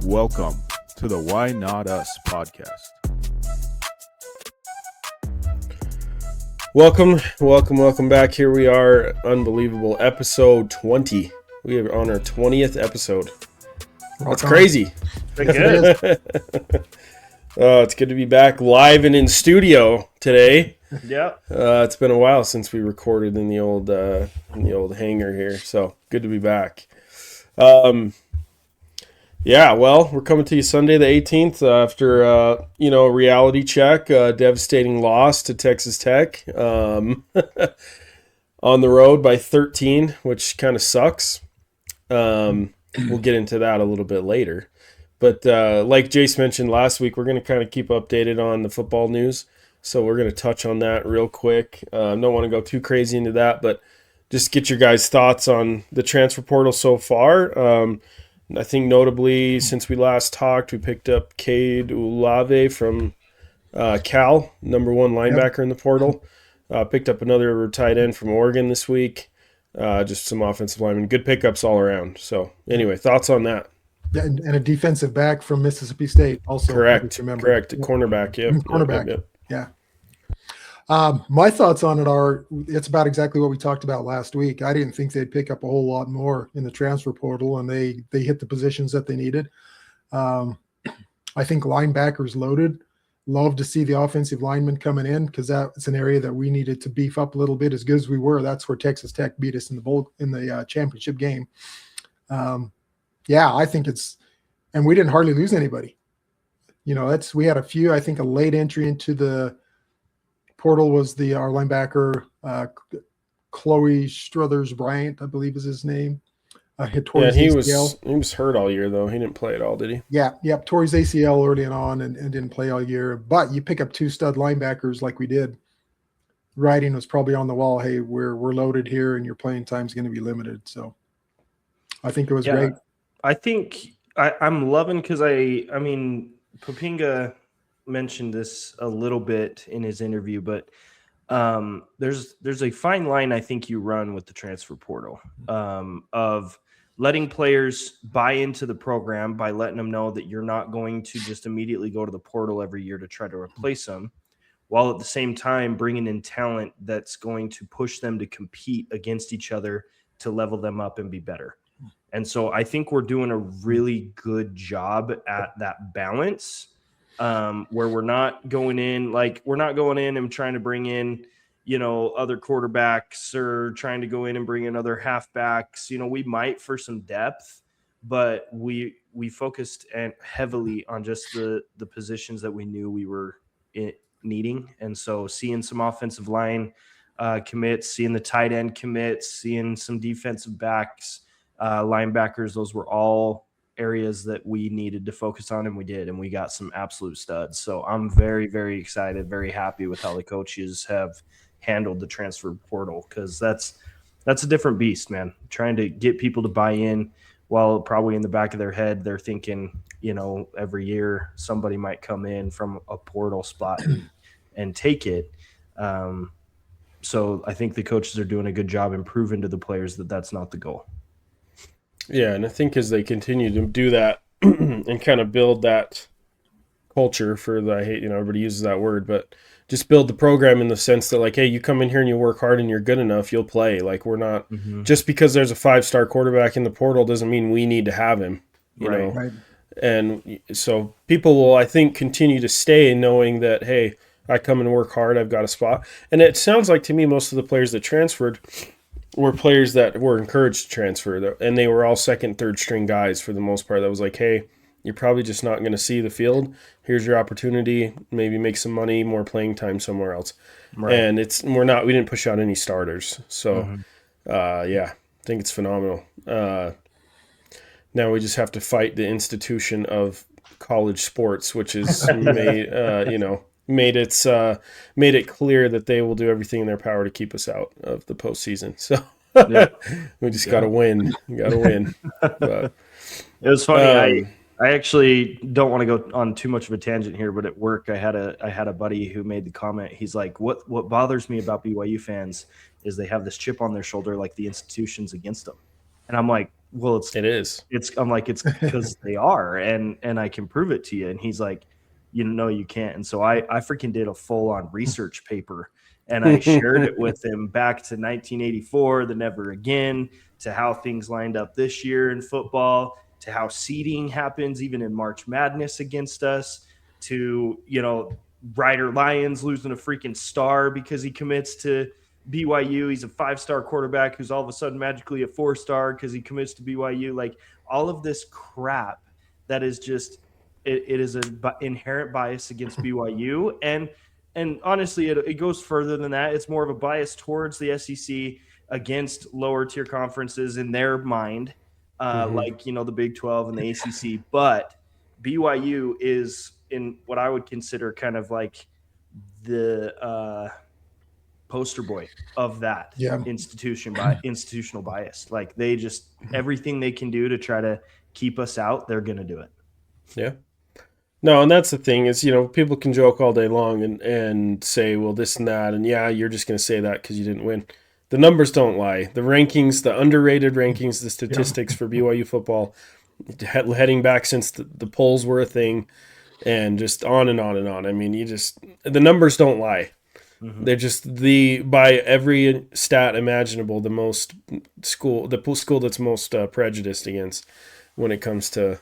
Welcome to the Why Not Us podcast. Welcome back. Here we are, unbelievable episode 20. We are on our 20th episode. That's crazy. Good. It's good to be back live and in studio today. Yeah. It's been a while since we recorded in the old hangar here, so good to be back. We're coming to you Sunday the 18th after a reality check, devastating loss to Texas Tech on the road by 13, which kind of sucks. We'll get into that a little bit later. But like Jace mentioned last week, we're going to kind of keep updated on the football news. So we're going to touch on that real quick. Don't want to go too crazy into that, but just get your guys' thoughts on the transfer portal so far. I think notably, since we last talked, we picked up Cade Ulave from Cal, number one linebacker in the portal. Picked up another tight end from Oregon this week. Just some offensive linemen. Good pickups all around. So anyway, thoughts on that? Yeah, and a defensive back from Mississippi State also. Correct. Cornerback, yep. Cornerback, yep. Yeah. My thoughts on it are it's about exactly what we talked about last week. I didn't think they'd pick up a whole lot more in the transfer portal, and they hit the positions that they needed. I think linebackers loaded. Love to see the offensive linemen coming in because that's an area that we needed to beef up a little bit. As good as we were, that's where Texas Tech beat us in the championship game. I think and we didn't hardly lose anybody. We had a few. I think a late entry into the portal was our linebacker, Chloe Struthers Bryant, I believe is his name. He was hurt all year though. He didn't play at all, did he? Yeah, tore his ACL early on and didn't play all year. But you pick up two stud linebackers like we did. Writing was probably on the wall. Hey, we're loaded here, and your playing time is going to be limited. So I think it was great. I think I'm loving because I mean Popinga mentioned this a little bit in his interview, but there's a fine line I think you run with the transfer portal of letting players buy into the program by letting them know that you're not going to just immediately go to the portal every year to try to replace them, while at the same time bringing in talent that's going to push them to compete against each other to level them up and be better. And so I think we're doing a really good job at that balance where we're not going in and trying to bring in, other quarterbacks or trying to go in and bring in other halfbacks. We might for some depth, but we focused heavily on just the positions that we knew we were needing. And so seeing some offensive line commits, seeing the tight end commits, seeing some defensive backs, linebackers, those were all areas that we needed to focus on, and we did, and we got some absolute studs. So I'm very, very excited, very happy with how the coaches have handled the transfer portal, because that's a different beast, man. Trying to get people to buy in while probably in the back of their head they're thinking, every year somebody might come in from a portal spot and take it. So I think the coaches are doing a good job and proving to the players that that's not the goal. Yeah, and I think as they continue to do that and kind of build that culture everybody uses that word, but just build the program in the sense that, like, hey, you come in here and you work hard and you're good enough, you'll play. Like, we're not just because there's a 5-star quarterback in the portal doesn't mean we need to have him, you know. Right. And so people will, I think, continue to stay knowing that, hey, I come and work hard, I've got a spot. And it sounds like to me most of the players that transferred were players that were encouraged to transfer, and they were all second, third string guys for the most part. That was like, hey, you're probably just not going to see the field. Here's your opportunity. Maybe make some money, more playing time somewhere else. Right. And we didn't push out any starters. So, I think it's phenomenal. Now we just have to fight the institution of college sports, which is made it clear that they will do everything in their power to keep us out of the postseason. So we just got to win. We got to win. But, it was funny. I actually don't want to go on too much of a tangent here, but at work I had a buddy who made the comment. He's like, what bothers me about BYU fans is they have this chip on their shoulder, like the institution's against them. And I'm like, well, it is. I'm like, it's because they are, and I can prove it to you. And he's like, you know, you can't. And so I freaking did a full on research paper, and I shared it with him back to 1984, the never again, to how things lined up this year in football, to how seeding happens even in March Madness against us, to, you know, Ryder Lyons losing a freaking star because he commits to BYU. He's a 5-star quarterback who's all of a sudden magically a 4-star because he commits to BYU. Like, all of this crap that is just it is an inherent bias against BYU, and honestly, it goes further than that. It's more of a bias towards the SEC against lower tier conferences in their mind, like, you know, the Big 12 and the ACC. But BYU is in what I would consider kind of like the poster boy of that institutional bias. Like, they just, everything they can do to try to keep us out, they're going to do it. Yeah. No, and that's the thing is, you know, people can joke all day long and say, well, this and that, and yeah, you're just going to say that because you didn't win. The numbers don't lie. The rankings, the underrated rankings, the statistics for BYU football, heading back since the polls were a thing, and just on and on and on. I mean, the numbers don't lie. Mm-hmm. They're just by every stat imaginable, the school that's most prejudiced against when it comes to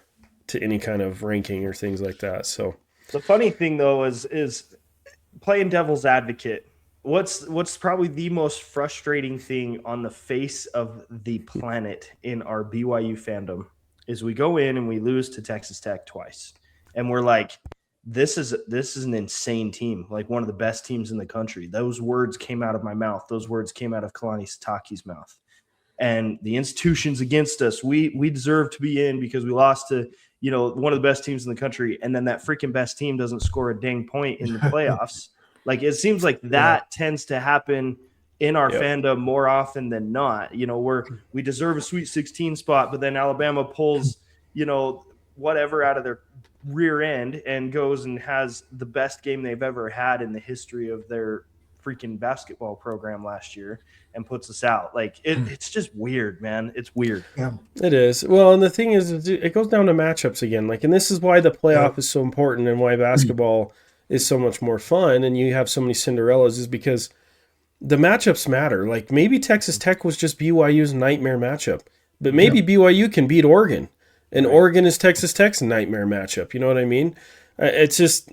any kind of ranking or things like that. So the funny thing though is playing devil's advocate. What's probably the most frustrating thing on the face of the planet in our BYU fandom is we go in and we lose to Texas Tech twice, and we're like, this is an insane team, like one of the best teams in the country. Those words came out of my mouth. Those words came out of Kalani Sitake's mouth. And the institution's against us. We deserve to be in because we lost to, you know, one of the best teams in the country. And then that freaking best team doesn't score a dang point in the playoffs. Like, it seems like that tends to happen in our fandom more often than not. You know, we deserve a Sweet 16 spot, but then Alabama pulls, you know, whatever out of their rear end and goes and has the best game they've ever had in the history of their freaking basketball program last year and puts us out. Like, it's just weird, man. It's weird. Yeah, it is. Well, and the thing is, it goes down to matchups again. Like, and this is why the playoff is so important and why basketball is so much more fun and you have so many Cinderellas, is because the matchups matter. Like, maybe Texas Tech was just BYU's nightmare matchup, but maybe BYU can beat Oregon. And Oregon is Texas Tech's nightmare matchup. You know what I mean? It's just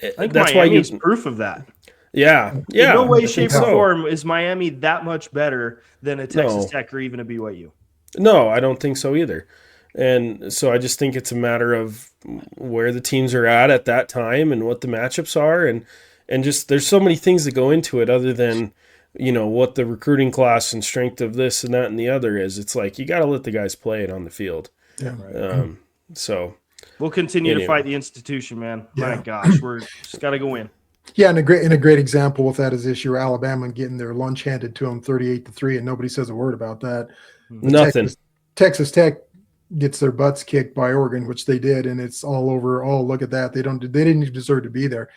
I think that's Miami's why proof of that. Yeah. In no way, shape, or form is Miami that much better than a Texas Tech or even a BYU. No, I don't think so either. And so I just think it's a matter of where the teams are at that time and what the matchups are, and just there's so many things that go into it other than, you know, what the recruiting class and strength of this and that and the other is. It's like you got to let the guys play it on the field. Yeah. So we'll continue to fight the institution, man. My gosh, we're just got to go in. Yeah, and a great example with that is this year Alabama getting their lunch handed to them 38-3, and nobody says a word about that. Nothing. Texas Tech gets their butts kicked by Oregon, which they did, and it's all over. Oh, look at that! They didn't deserve to be there.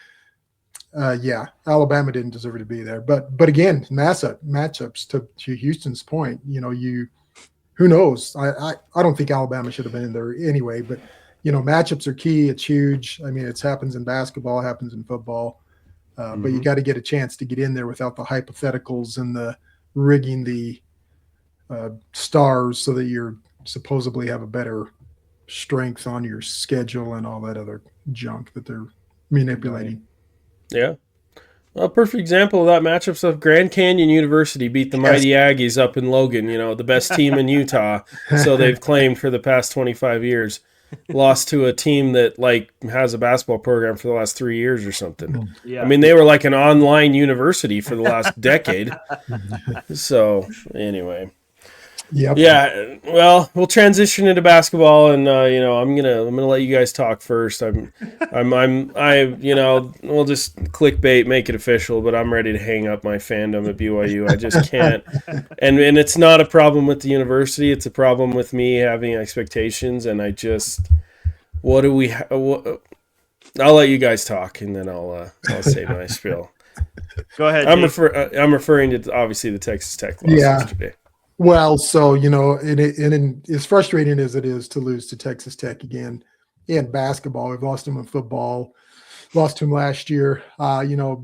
Alabama didn't deserve to be there. But again, matchups to Houston's point. You know, who knows? I don't think Alabama should have been in there anyway. But you know, matchups are key. It's huge. I mean, it happens in basketball, happens in football. But you got to get a chance to get in there without the hypotheticals and the rigging the stars so that you're supposedly have a better strength on your schedule and all that other junk that they're manipulating. Yeah. Well, a perfect example of that matchup stuff, Grand Canyon University beat the mighty Aggies up in Logan, you know, the best team in Utah. So they've claimed for the past 25 years. Lost to a team that like has a basketball program for the last 3 years or something. Yeah. I mean, they were like an online university for the last decade. So anyway, yeah. Well, we'll transition into basketball, and you know, I'm gonna let you guys talk first. We'll just clickbait, make it official, but I'm ready to hang up my fandom at BYU. I just can't, and it's not a problem with the university. It's a problem with me having expectations, and I just, I'll let you guys talk, and then I'll say my spiel. Go ahead. I'm referring to obviously the Texas Tech loss yesterday. Well, so, and as frustrating as it is to lose to Texas Tech again in basketball, we've lost them in football, lost to them last year.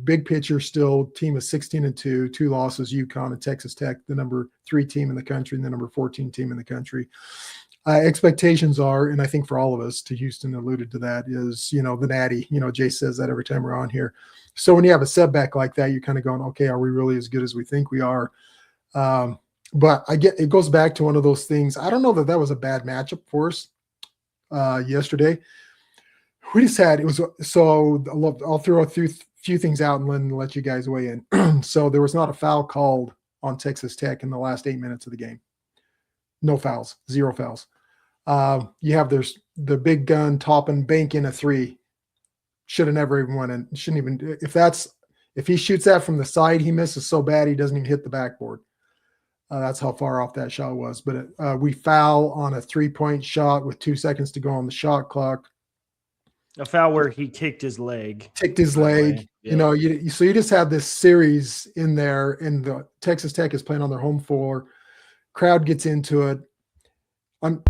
Big picture still, team is 16-2, 2 losses, UConn and Texas Tech, the number 3 team in the country and the number 14 team in the country. Expectations are, and I think for all of us, to Houston alluded to that, is, the natty. Jay says that every time we're on here. So when you have a setback like that, you're kind of going, okay, are we really as good as we think we are? But it goes back to one of those things. I don't know that was a bad matchup for us yesterday. We just had, I'll throw a few things out and then let you guys weigh in. So there was not a foul called on Texas Tech in the last 8 minutes of the game. No fouls, 0 fouls. You have the big gun Toppin bank in a 3. Should have never even went in. Shouldn't even, if he shoots that from the side, he misses so bad he doesn't even hit the backboard. That's how far off that shot was. But we foul on a 3-point shot with 2 seconds to go on the shot clock. A foul where he kicked his leg. Yeah. So you just have this series in there, and the Texas Tech is playing on their home floor. Crowd gets into it. And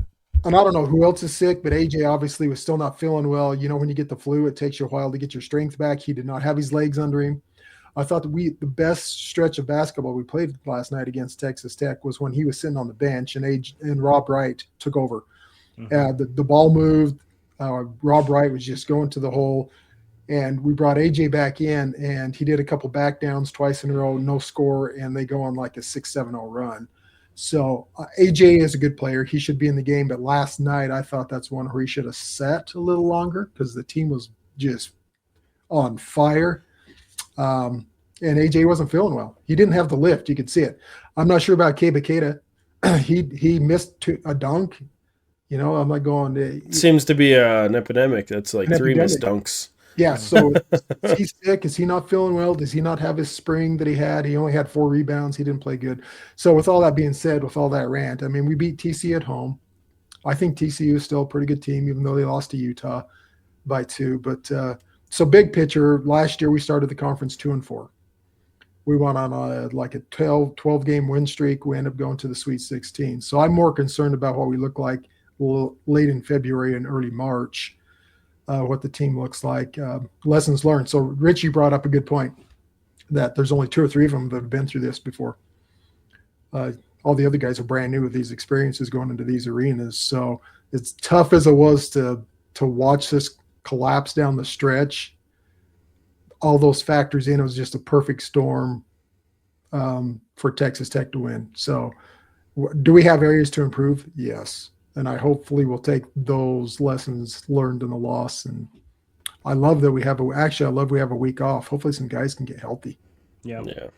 I don't know who else is sick, but AJ obviously was still not feeling well. When you get the flu, it takes you a while to get your strength back. He did not have his legs under him. I thought the best stretch of basketball we played last night against Texas Tech was when he was sitting on the bench and Rob Wright took over. Mm-hmm. The ball moved. Rob Wright was just going to the hole, and we brought AJ back in, and he did a couple back downs twice in a row, no score, and they go on like a 6-7-0 run. So AJ is a good player. He should be in the game, but last night I thought that's one where he should have sat a little longer because the team was just on fire. And AJ wasn't feeling well. He didn't have the lift. You could see it. I'm not sure about Keba Keita. He missed a dunk. I'm like going. It seems to be an epidemic. That's like 3 missed dunks. Yeah. So is he sick? Is he not feeling well? Does he not have his spring that he had? He only had 4 rebounds. He didn't play good. So with all that being said, with all that rant, I mean, we beat TCU at home. I think TCU is still a pretty good team, even though they lost to Utah by 2. But so big picture, last year we started the conference 2-4. We went on a 12 game win streak. We ended up going to the Sweet 16. So I'm more concerned about what we look like late in February and early March, what the team looks like. Lessons learned. So Richie brought up a good point that there's only 2 or 3 of them that have been through this before. All the other guys are brand new with these experiences going into these arenas. So it's tough as it was to watch this collapse down the stretch. All those factors in, it was just a perfect storm for Texas Tech to win. So do we have areas to improve? Yes. And I hopefully will take those lessons learned in the loss. And I love that we have a week off. Hopefully some guys can get healthy. Yeah.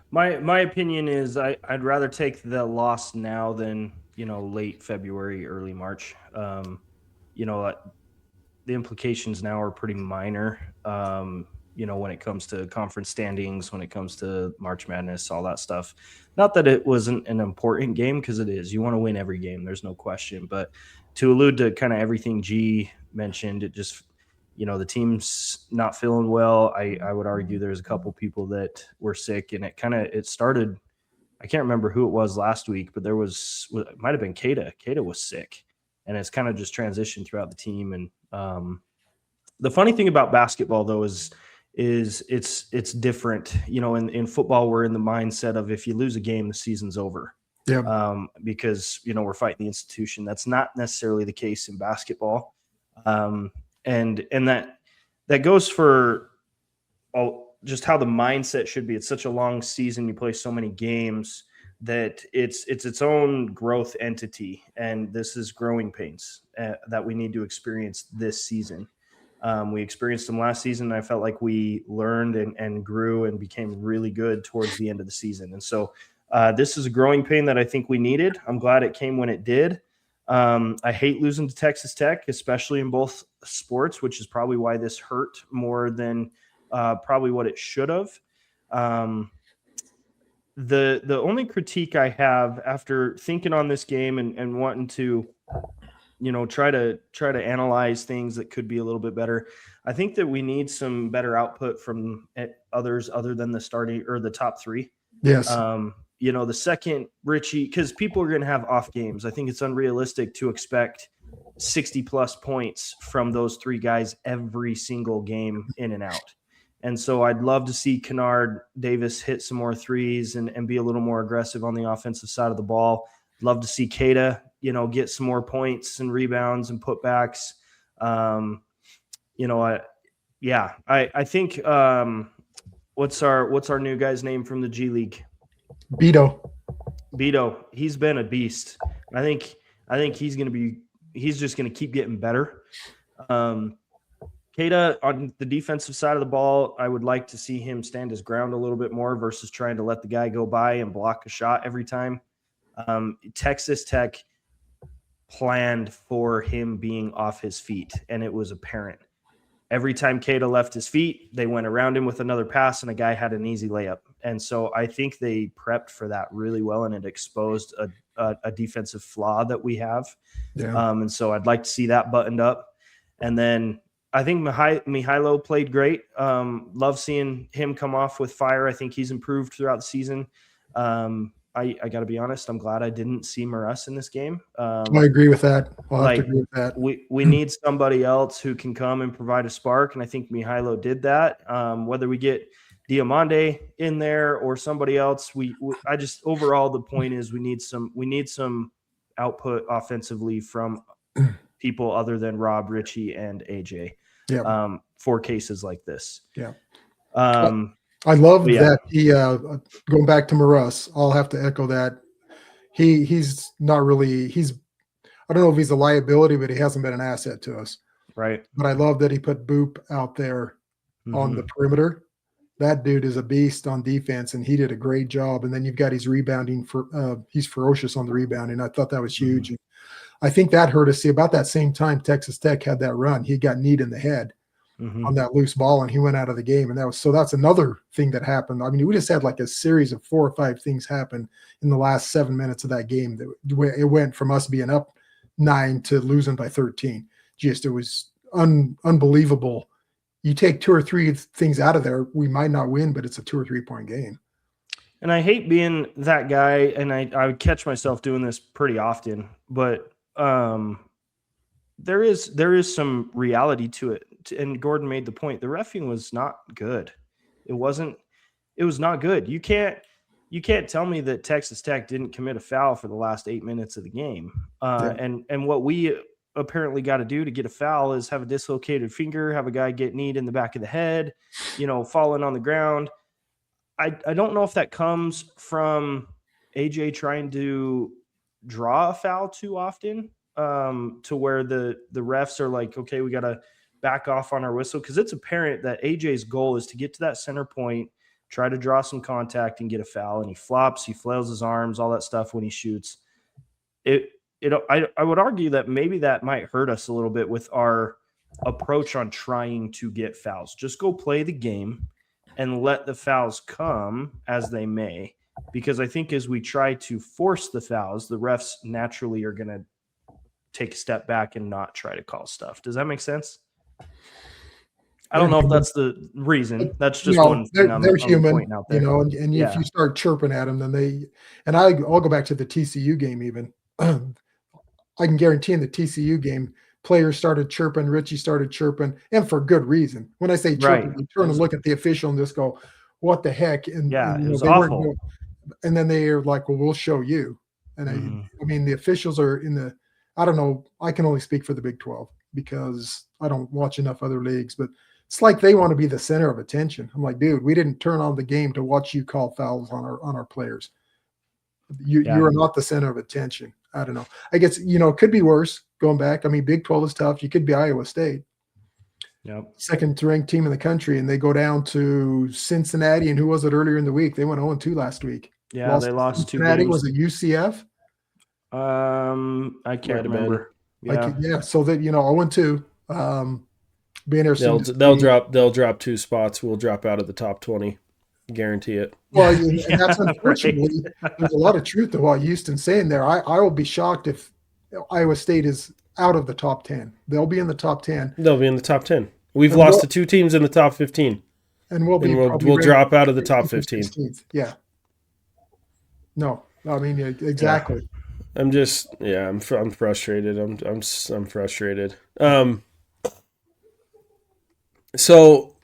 My opinion is I'd rather take the loss now than, late February, early March. The implications now are pretty minor. When it comes to conference standings, when it comes to March Madness, all that stuff. Not that it wasn't an important game, because it is. You want to win every game, there's no question. But to allude to kind of everything G mentioned, it just, the team's not feeling well. I would argue there's a couple people that were sick, and it started, I can't remember who it was last week, but it might have been Keita. Keita was sick, and it's kind of just transitioned throughout the team. And the funny thing about basketball, though, is it's different. In football, we're in the mindset of if you lose a game, the season's over. Yeah. Because we're fighting the institution. That's not necessarily the case in basketball. And that goes for just how the mindset should be. It's such a long season. You play so many games that it's its own growth entity, and this is growing pains that we need to experience this season. We experienced them last season, and I felt like we learned and grew and became really good towards the end of the season. And so this is a growing pain that I think we needed. I'm glad it came when it did. I hate losing to Texas Tech, especially in both sports, which is probably why this hurt more than probably what it should have. The only critique I have after thinking on this game and wanting to try to analyze things that could be a little bit better. I think that we need some better output from others other than the starting or the top 3. Yes. the second Richie, because people are going to have off games. I think it's unrealistic to expect 60-plus points from those three guys every single game in and out. And so I'd love to see Kennard Davis hit some more threes and be a little more aggressive on the offensive side of the ball. Love to see Keita, get some more points and rebounds and putbacks. I think what's our new guy's name from the G League? Beto. He's been a beast. I think he's just going to keep getting better. Keita on the defensive side of the ball, I would like to see him stand his ground a little bit more versus trying to let the guy go by and block a shot every time. Texas Tech planned for him being off his feet, and it was apparent. Every time Keita left his feet, they went around him with another pass, and a guy had an easy layup. And so I think they prepped for that really well, and it exposed a defensive flaw that we have. Yeah. And so I'd like to see that buttoned up. And then I think Mihailo played great. Love seeing him come off with fire. I think he's improved throughout the season. I got to be honest, I'm glad I didn't see Maras in this game. I agree with that. I'll have to agree with that. We need somebody else who can come and provide a spark, and I think Mihailo did that. Whether we get Diamande in there or somebody else, I just overall the point is we need some output offensively from people other than Rob, Richie, and AJ. Yeah. For cases like this. Yeah. I love that he going back to Maras. I'll have to echo that. He's not really. I don't know if he's a liability, but he hasn't been an asset to us. Right. But I love that he put Boop out there on the perimeter. That dude is a beast on defense, and he did a great job. And then you've got his rebounding he's ferocious on the rebounding. I thought that was huge. Mm-hmm. I think that hurt us. See, about that same time Texas Tech had that run, he got kneed in the head on that loose ball, and he went out of the game. And that's another thing that happened. I mean, we just had like a series of 4 or 5 things happen in the last 7 minutes of that game. It went from us being up 9 to losing by 13. It was unbelievable. You take 2 or 3 things out of there, we might not win, but it's a 2 or 3 point game. And I hate being that guy, and I would catch myself doing this pretty often, but there is some reality to it. And Gordon made the point. The reffing was not good. It was not good. You can't tell me that Texas Tech didn't commit a foul for the last 8 minutes of the game. And what we apparently got to do to get a foul is have a dislocated finger, have a guy get kneed in the back of the head, falling on the ground. I don't know if that comes from AJ trying to draw a foul too often, to where the refs are like, okay, we got to back off on our whistle, because it's apparent that AJ's goal is to get to that center point, try to draw some contact and get a foul, and he flops, he flails his arms, all that stuff when he shoots. I would argue that maybe that might hurt us a little bit with our approach on trying to get fouls. Just go play the game and let the fouls come as they may, because I think as we try to force the fouls, the refs naturally are going to take a step back and not try to call stuff. Does that make sense? I don't know if that's the reason. That's just one thing they're human, pointing out there. And if you start chirping at them, then I'll go back to the TCU game even. I can guarantee in the TCU game, players started chirping, Richie started chirping, and for good reason. When I say chirping, you turn and look at the official and just go, what the heck? And, it was awful. And then they are like, well, we'll show you. And I mean, the officials are I don't know, I can only speak for the Big 12 because I don't watch enough other leagues, but it's like they want to be the center of attention. I'm like, dude, we didn't turn on the game to watch you call fouls on our players. You are not the center of attention. I don't know. I guess, it could be worse going back. I mean, Big 12 is tough. You could be Iowa State. Yep. Second ranked team in the country, and they go down to Cincinnati. And who was it earlier in the week? They went 0-2 last week. Yeah, they lost Cincinnati. 2 games. Was it UCF? I can't remember. Yeah. So that 0-2. Be interesting. They'll drop 2 spots. We'll drop out of the top 20. Guarantee it. Well, and that's unfortunately there's a lot of truth to what Houston's saying there. I will be shocked if Iowa State is out of the top 10. They'll be in the top 10. They'll be in the top 10. We've lost to 2 teams in the top 15. And we'll drop out of the top 15. 16th. Yeah. No, I mean, exactly. I'm frustrated. I'm frustrated. So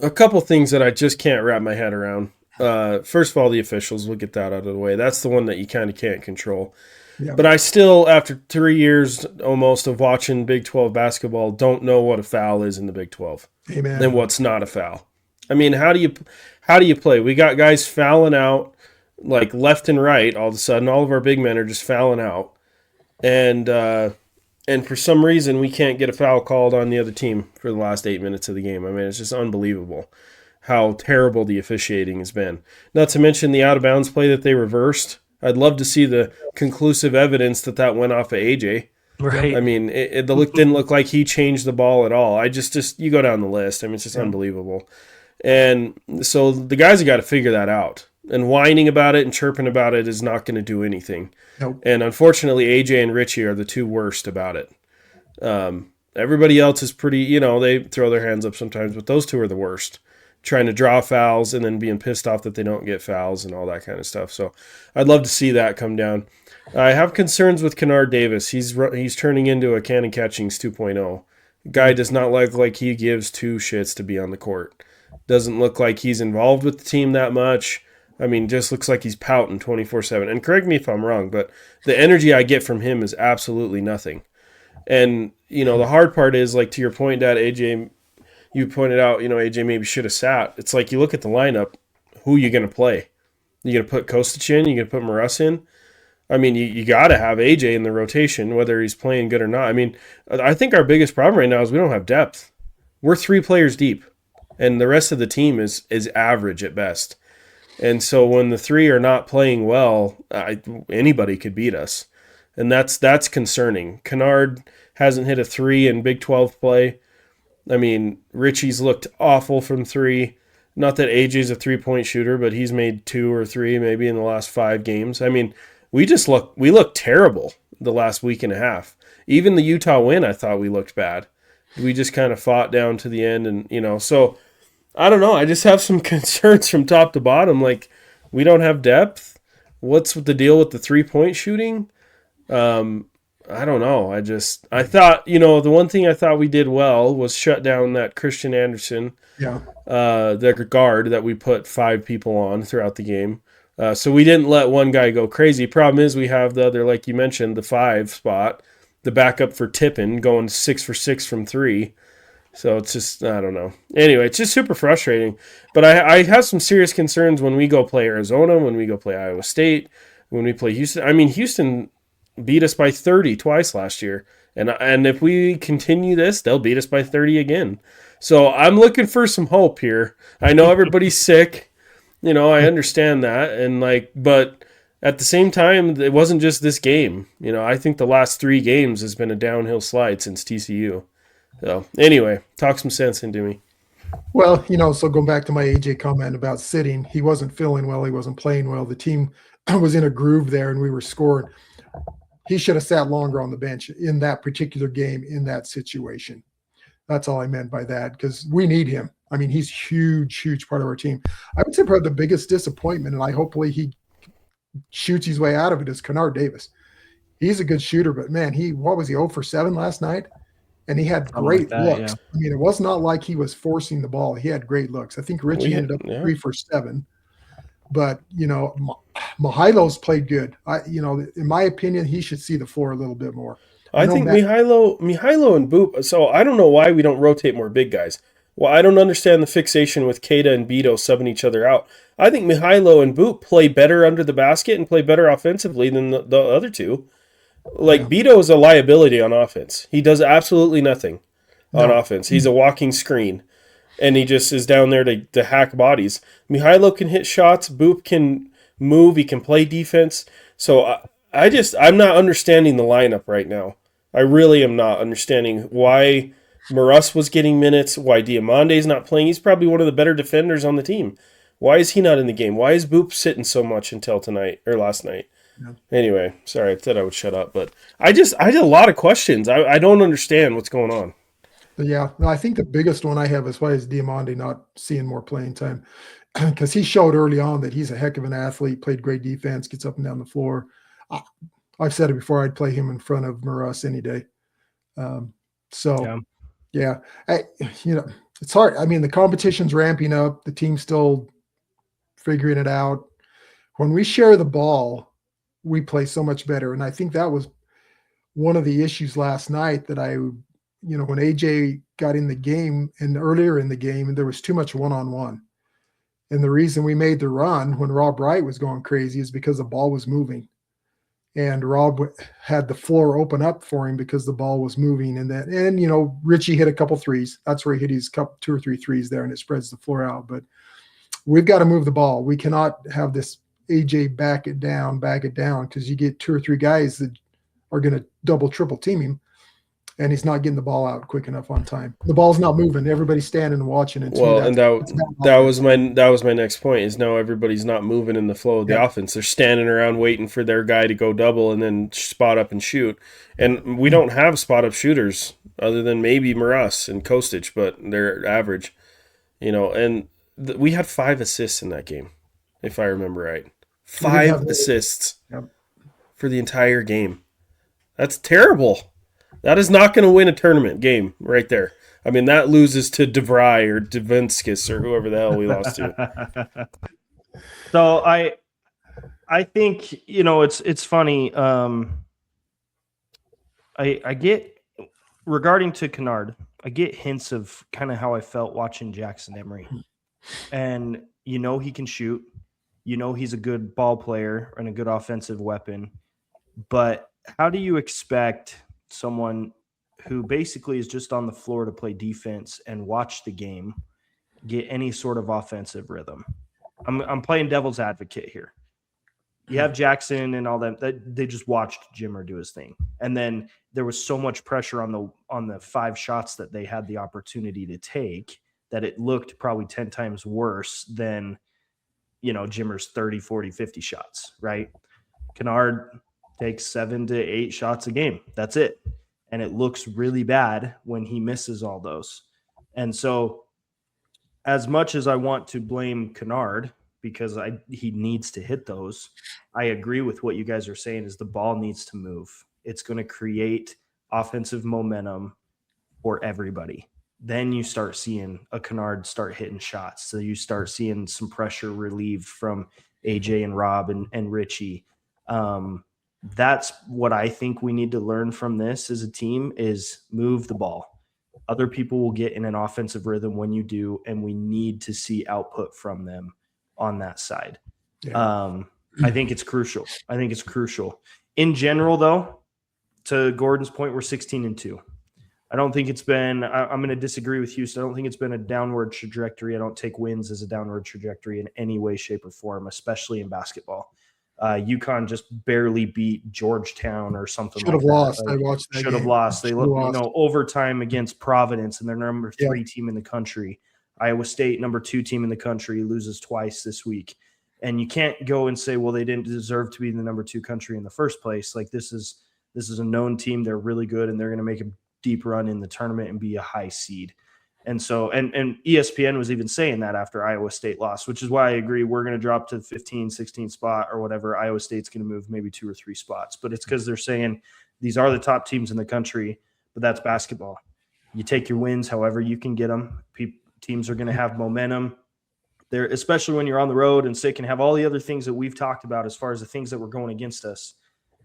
a couple things that I just can't wrap my head around. First of all, the officials, we'll get that out of the way. That's the one that you kind of can't control. Yeah. But I still, after 3 years almost of watching Big 12 basketball, don't know what a foul is in the Big 12 Amen. and what's not a foul. I mean, how do you play? We got guys fouling out like left and right. All of a sudden, all of our big men are just fouling out, and for some reason, we can't get a foul called on the other team for the last 8 minutes of the game. I mean, it's just unbelievable how terrible the officiating has been. Not to mention the out of bounds play that they reversed. I'd love to see the conclusive evidence that went off of AJ. Right. I mean, it didn't look like he changed the ball at all. I just you go down the list. I mean, it's just unbelievable. And so the guys have got to figure that out. And whining about it and chirping about it is not going to do anything. Nope. And unfortunately, AJ and Richie are the two worst about it. Everybody else is pretty, they throw their hands up sometimes, but those two are the worst. Trying to draw fouls and then being pissed off that they don't get fouls and all that kind of stuff. So I'd love to see that come down. I have concerns with Kennard Davis. He's turning into a Cannon Catchings 2.0. Guy does not look like he gives two shits to be on the court. Doesn't look like he's involved with the team that much. I mean, just looks like he's pouting 24/7. And correct me if I'm wrong, but the energy I get from him is absolutely nothing. And, the hard part is, like, to your point, Dad, AJ, you pointed out, AJ maybe should have sat. It's like you look at the lineup, who are you going to play? You going to put Kostic in? You going to put Maras in? I mean, you got to have AJ in the rotation, whether he's playing good or not. I mean, I think our biggest problem right now is we don't have depth. We're 3 players deep, and the rest of the team is average at best. And so when the 3 are not playing well, anybody could beat us. And that's concerning. Kennard hasn't hit a 3 in Big 12 play. I mean, Richie's looked awful from 3. Not that AJ's a 3-point shooter, but he's made 2 or 3 maybe in the last 5 games. I mean, we look terrible the last week and a half. Even the Utah win, I thought we looked bad. We just kind of fought down to the end, and so I don't know. I just have some concerns from top to bottom. Like, we don't have depth. What's the deal with the 3-point shooting? I don't know. I thought, the one thing I thought we did well was shut down that Christian Anderson, the guard that we put 5 people on throughout the game. So we didn't let one guy go crazy. Problem is we have the other, like you mentioned, the 5 spot, the backup for Tippin going 6 for 6 from 3. So it's just, I don't know. Anyway, it's just super frustrating. But I have some serious concerns when we go play Arizona, when we go play Iowa State, when we play Houston. I mean, Houston beat us by 30 twice last year. And if we continue this, they'll beat us by 30 again. So I'm looking for some hope here. I know everybody's sick. I understand that. But at the same time, it wasn't just this game. I think the last 3 games has been a downhill slide since TCU. So anyway, talk some sense into me. Well, so going back to my AJ comment about sitting, he wasn't feeling well. He wasn't playing well. The team was in a groove there and we were scoring. He should have sat longer on the bench in that particular game, in that situation. That's all I meant by that, because we need him. I mean, he's huge part of our team. I would say probably the biggest disappointment, and hopefully he shoots his way out of it, is Kennard Davis. He's a good shooter, but man, what was he, 0 for 7 last night? And he had great looks. Yeah. I mean, it was not like he was forcing the ball. He had great looks. I think Richie ended up 3 for 7. But, Mihailo's played good. In my opinion, he should see the floor a little bit more. I think Mihailo and Boop. So I don't know why we don't rotate more big guys. Well, I don't understand the fixation with Keita and Beto subbing each other out. I think Mihailo and Boop play better under the basket and play better offensively than the other two. Beto is a liability on offense. He does absolutely nothing on offense. He's a walking screen, and he just is down there to hack bodies. Mihailo can hit shots. Boop can move. He can play defense. So I'm not understanding the lineup right now. I really am not understanding why Maras was getting minutes, why Diamande's not playing. He's probably one of the better defenders on the team. Why is he not in the game? Why is Boop sitting so much until tonight or last night? Yeah. Anyway, sorry, I said I would shut up, but I had a lot of questions. I don't understand what's going on. Yeah, no, I think the biggest one I have is why is Diamande not seeing more playing time? because he showed early on that he's a heck of an athlete, played great defense, gets up and down the floor. I've said it before, I'd play him in front of Maras any day. Yeah, it's hard. I mean, the competition's ramping up. The team's still figuring it out. When we share the ball, we play so much better. And I think that was one of the issues last night that when AJ got in the game and earlier in the game, and there was too much one-on-one. And the reason we made the run when Rob Wright was going crazy is because the ball was moving. And Rob had the floor open up for him because the ball was moving. And Richie hit a couple threes. That's where he hit his 2 or 3 threes there, and it spreads the floor out. But we've got to move the ball. We cannot have this AJ back it down, because you get 2 or 3 guys that are going to double, triple team him, and he's not getting the ball out quick enough on time. The ball's not moving. Everybody's standing and watching it. Well, and that was my next point. Is now everybody's not moving in the flow of the offense. They're standing around waiting for their guy to go double and then spot up and shoot. And we don't have spot up shooters other than maybe Maras and Kostic, but they're average. And we had 5 assists in that game, if I remember right. 5 assists for the entire game. That's terrible. That is not going to win a tournament game right there. I mean, that loses to DeVry or Devinskis or whoever the hell we lost to. So I think, it's funny. I get, regarding to Kennard, I get hints of kind of how I felt watching Jackson Emery. And he can shoot. He's a good ball player and a good offensive weapon. But how do you expect someone who basically is just on the floor to play defense and watch the game get any sort of offensive rhythm? I'm playing devil's advocate here. You have Jackson and all that they just watched Jimmer do his thing. And then there was so much pressure on the 5 shots that they had the opportunity to take that it looked probably 10 times worse than, Jimmer's 30, 40, 50 shots, right? Kennard takes 7 to 8 shots a game. That's it. And it looks really bad when he misses all those. And so as much as I want to blame Kennard because he needs to hit those, I agree with what you guys are saying is the ball needs to move. It's going to create offensive momentum for everybody. Then you start seeing a Kennard start hitting shots. So you start seeing some pressure relieved from AJ and Rob and Richie. That's what I think we need to learn from this as a team is move the ball. Other people will get in an offensive rhythm when you do, and we need to see output from them on that side. Yeah. I think it's crucial. In general, though, to Gordon's point, we're 16-2. I don't think it's been – I'm going to disagree with Houston. I don't think it's been a downward trajectory. I don't take wins as a downward trajectory in any way, shape, or form, especially in basketball. UConn just barely beat Georgetown or something. Should have lost. I watched that. Should have lost. They looked, overtime against Providence, and they're number 3 team in the country. Iowa State, number 2 team in the country, loses twice this week. And you can't go and say, well, they didn't deserve to be the number 2 country in the first place. Like this is a known team. They're really good, and they're going to make a deep run in the tournament and be a high seed. And so, and ESPN was even saying that after Iowa State lost, which is why I agree we're going to drop to the 15, 16 spot or whatever. Iowa State's going to move maybe 2 or 3 spots. But it's because they're saying these are the top teams in the country, but that's basketball. You take your wins however you can get them. Teams are going to have momentum. There, especially when you're on the road and sick and have all the other things that we've talked about as far as the things that were going against us.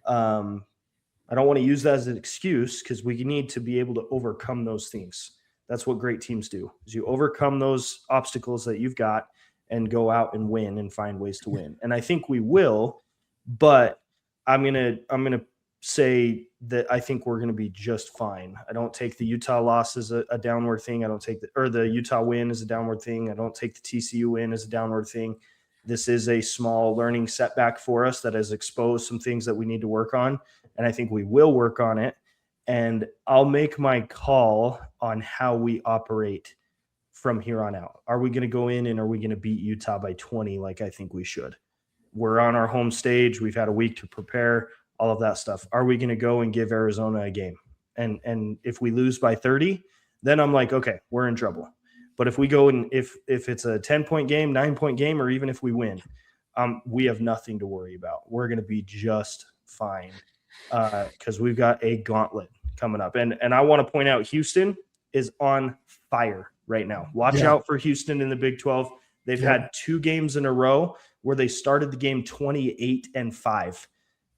I don't want to use that as an excuse because we need to be able to overcome those things. That's what great teams do, is you overcome those obstacles that you've got and go out and win and find ways to win. And I think we will, but I'm gonna say that I think we're gonna be just fine. I don't take the Utah loss as a downward thing. I don't take the Utah win as a downward thing. I don't take the TCU win as a downward thing. This is a small learning setback for us that has exposed some things that we need to work on. And I think we will work on it. And I'll make my call on how we operate from here on out. Are we going to go in and are we going to beat Utah by 20 like I think we should? We're on our home stage. We've had a week to prepare, all of that stuff. Are we going to go and give Arizona a game? And if we lose by 30, then I'm like, okay, we're in trouble. But if we go and if it's a 10-point game, 9-point game, or even if we win, we have nothing to worry about. We're going to be just fine because we've got a gauntlet coming up. And I want to point out Houston is on fire right now. Watch out for Houston in the Big 12. They've had 2 games in a row where they started the game 28-5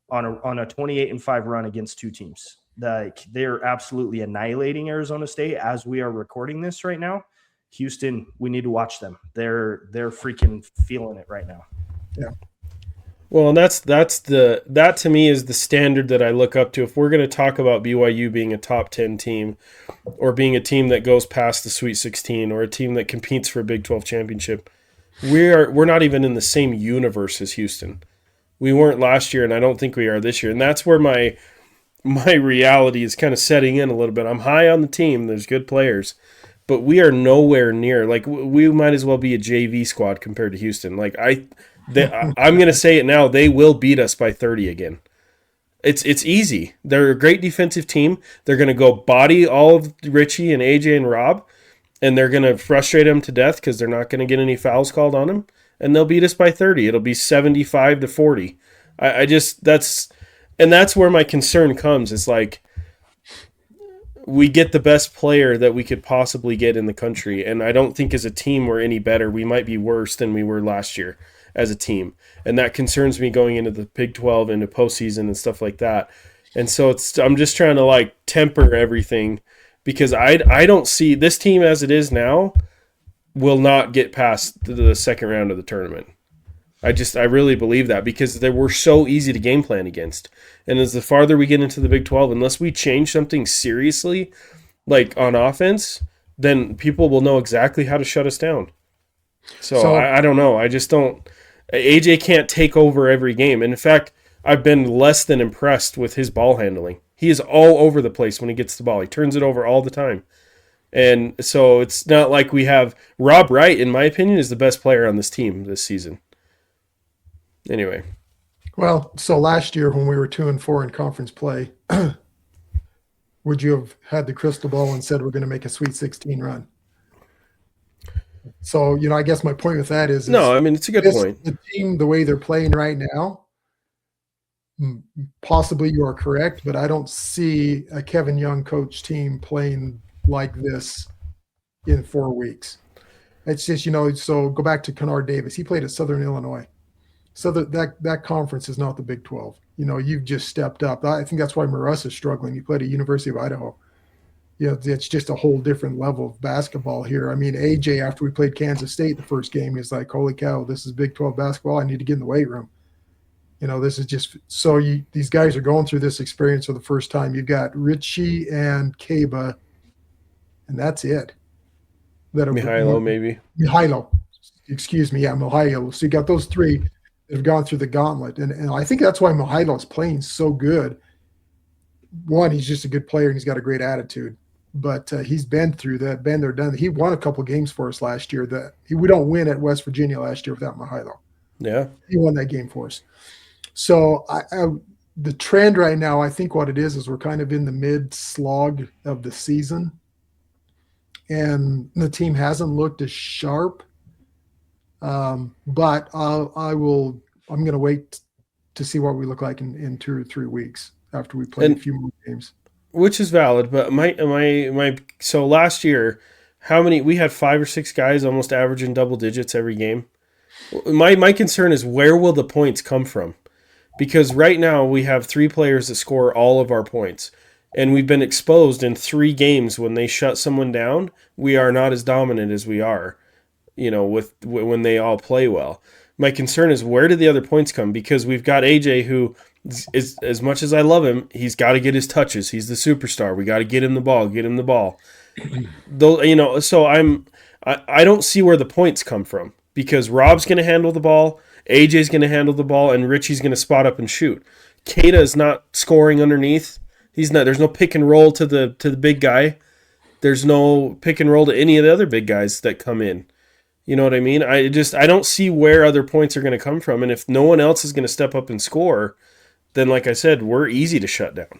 on a 28-5 run against 2 teams. They're absolutely annihilating Arizona State as we are recording this right now. Houston, we need to watch them. They're freaking feeling it right now. Yeah. Well, and that to me is the standard that I look up to. If we're going to talk about BYU being a top 10 team or being a team that goes past the Sweet 16 or a team that competes for a Big 12 championship, we're not even in the same universe as Houston. We weren't last year, and I don't think we are this year. And that's where my reality is kind of setting in a little bit. I'm high on the team. There's good players. But we are nowhere near. Like, we might as well be a JV squad compared to Houston. Like, I'm going to say it now. They will beat us by 30 again. It's easy. They're a great defensive team. They're going to go body all of Richie and AJ and Rob, and they're going to frustrate them to death because they're not going to get any fouls called on them, and they'll beat us by 30. It'll be 75-40. That's where my concern comes. It's like, we get the best player that we could possibly get in the country, and I don't think as a team we're any better. We might be worse than we were last year as a team, and that concerns me going into the Big 12, into postseason and stuff like that. And so I'm just trying to like temper everything because I don't see this team as it is now will not get past the second round of the tournament. I really believe that because they were so easy to game plan against. And as the farther we get into the Big 12, unless we change something seriously, like on offense, then people will know exactly how to shut us down. So I don't know. I just don't. AJ can't take over every game. And in fact, I've been less than impressed with his ball handling. He is all over the place when he gets the ball. He turns it over all the time. And so it's not like we have Rob Wright, in my opinion, is the best player on this team this season. Anyway. Well, so last year when we were 2-4 in conference play, would you have had the crystal ball and said we're going to make a Sweet 16 run? So, I guess my point with that is no, I mean, it's a good point. The team, the way they're playing right now, possibly you are correct, but I don't see a Kevin Young coach team playing like this in 4 weeks. It's just, so go back to Kennard Davis. He played at Southern Illinois. So that conference is not the Big 12. You've just stepped up. I think that's why Maruss is struggling. He played at University of Idaho. It's just a whole different level of basketball here. I mean, AJ, after we played Kansas State the first game, is like, holy cow, this is Big 12 basketball. I need to get in the weight room. This is just so these guys are going through this experience for the first time. You've got Richie and Kaba, and that's it. Mihailo. Excuse me. Yeah, Mihailo. So you got those 3 that have gone through the gauntlet. And I think that's why Mihailo is playing so good. One, he's just a good player and he's got a great attitude. But he's been through that, been there, done. He won a couple games for us last year. We don't win at West Virginia last year without Mihailo. Yeah. He won that game for us. So the trend right now, I think what it is we're kind of in the mid-slog of the season. And the team hasn't looked as sharp. But I'm going to wait to see what we look like in 2 or 3 weeks after we play a few more games. Which is valid, but so last year, we had 5 or 6 guys almost averaging double digits every game. My concern is where will the points come from? Because right now we have 3 players that score all of our points. And we've been exposed in 3 games when they shut someone down. We are not as dominant as we are, when they all play well. My concern is where do the other points come? Because we've got AJ who is, as much as I love him, he's got to get his touches. He's the superstar. We got to get him the ball. Though, so I don't see where the points come from because Rob's going to handle the ball, AJ's going to handle the ball, and Richie's going to spot up and shoot. Kata is not scoring underneath. He's not. There's no pick and roll to the big guy. There's no pick and roll to any of the other big guys that come in. You know what I mean? I don't see where other points are going to come from. And if no one else is going to step up and score, then like I said, we're easy to shut down.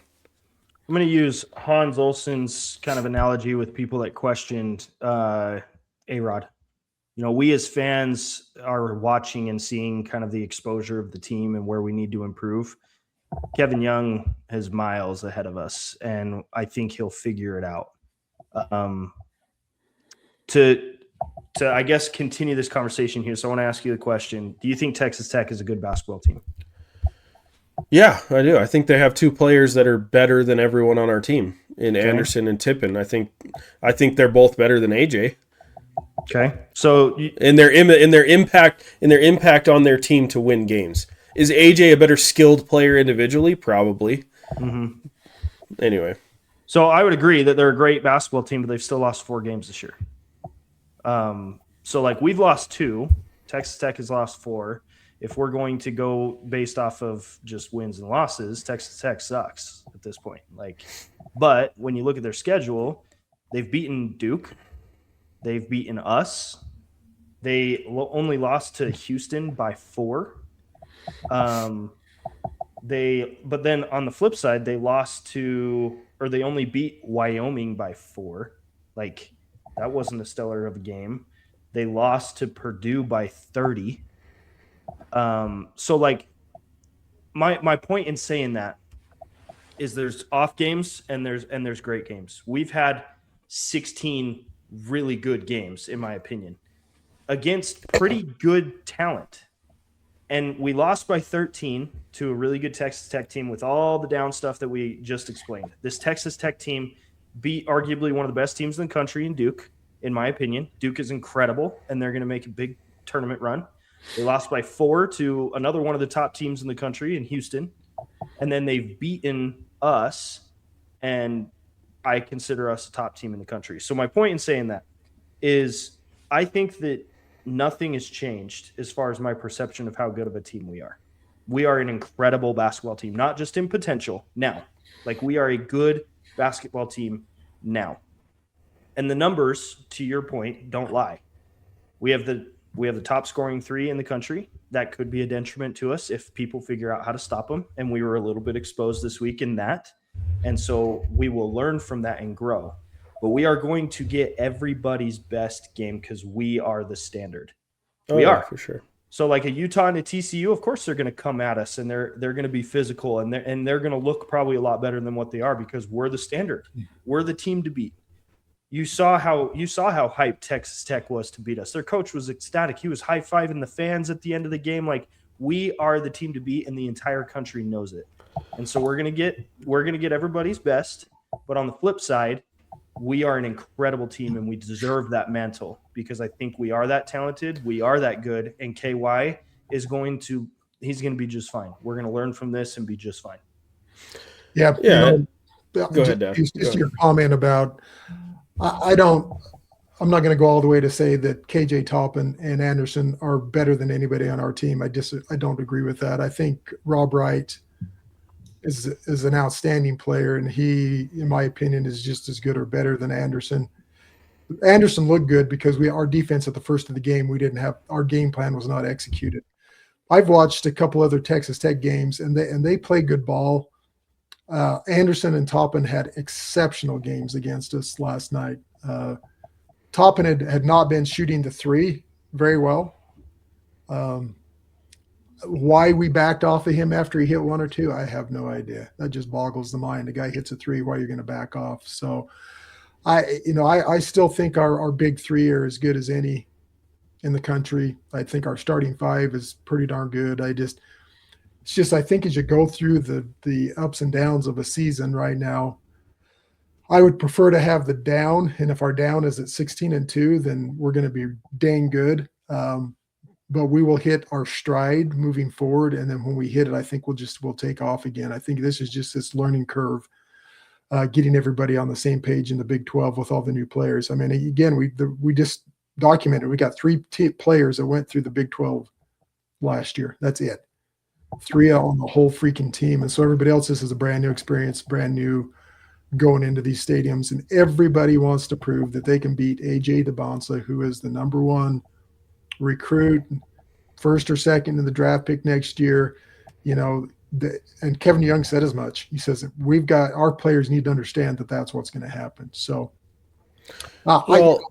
I'm going to use Hans Olsen's kind of analogy with people that questioned A-Rod. We as fans are watching and seeing kind of the exposure of the team and where we need to improve. Kevin Young is miles ahead of us, and I think he'll figure it out. To I guess continue this conversation here, so I want to ask you the question: do you think Texas Tech is a good basketball team? Yeah, I do. I think they have two players that are better than everyone on our team in Anderson and Tippin. I think they're both better than AJ. Okay, so in their impact on their team to win games. Is AJ a better skilled player individually? Probably. Mm-hmm. Anyway, so I would agree that they're a great basketball team, but they've still lost 4 games this year. So like we've lost 2. Texas Tech has lost 4. If we're going to go based off of just wins and losses, Texas Tech sucks at this point. But when you look at their schedule, they've beaten Duke. They've beaten us. They only lost to Houston by 4. But then on the flip side, they only beat Wyoming by 4. That wasn't a stellar of a game. They lost to Purdue by 30. So my point in saying that is there's off games and there's great games. We've had 16 really good games, in my opinion, against pretty good talent. And we lost by 13 to a really good Texas Tech team with all the down stuff that we just explained. This Texas Tech team beat arguably one of the best teams in the country in Duke, in my opinion. Duke is incredible, and they're going to make a big tournament run. They lost by 4 to another one of the top teams in the country in Houston. And then they've beaten us, and I consider us a top team in the country. So my point in saying that is I think that nothing has changed as far as my perception of how good of a team we are. We are an incredible basketball team, not just in potential now. We are a good basketball team now. And the numbers, to your point, don't lie. We have the top scoring 3 in the country. That could be a detriment to us if people figure out how to stop them. And we were a little bit exposed this week in that. And so we will learn from that and grow. But we are going to get everybody's best game because we are the standard. We are. For sure. So a Utah and a TCU, of course they're going to come at us, and they're going to be physical, and they're going to look probably a lot better than what they are because we're the standard. We're the team to beat. You saw how hyped Texas Tech was to beat us. Their coach was ecstatic. He was high-fiving the fans at the end of the game. We are the team to beat, and the entire country knows it. And so we're gonna get everybody's best. But on the flip side, we are an incredible team, and we deserve that mantle because I think we are that talented, we are that good, and KY he's going to be just fine. We're going to learn from this and be just fine. Yeah. Go ahead, Dave. Just your comment about I'm not going to go all the way to say that KJ Toppin and Anderson are better than anybody on our team. I don't agree with that. I think Rob Wright is an outstanding player, and he, in my opinion, is just as good or better than Anderson. Anderson looked good because our defense at the first of the game, our game plan was not executed. I've watched a couple other Texas Tech games, and they play good ball. Anderson and Toppin had exceptional games against us last night. Toppin had not been shooting the 3 very well. Why we backed off of him after he hit 1 or 2, I have no idea. That just boggles the mind. The guy hits a 3, why you're going to back off. So I still think our big 3 are as good as any in the country. I think our starting 5 is pretty darn good. I think as you go through the ups and downs of a season right now, I would prefer to have the down. And if our down is at 16-2, then we're going to be dang good. But we will hit our stride moving forward. And then when we hit it, I think we'll take off again. I think this is just this learning curve, getting everybody on the same page in the Big 12 with all the new players. I mean, again, we just documented, we got 3 players that went through the Big 12 last year. That's it. 3 on the whole freaking team. And so everybody else, this is a brand new experience, brand new going into these stadiums. And everybody wants to prove that they can beat AJ DeBonsa, who is the number 1 recruit, first or second in the draft pick next year. And Kevin Young said as much. He says our players need to understand that that's what's going to happen. So I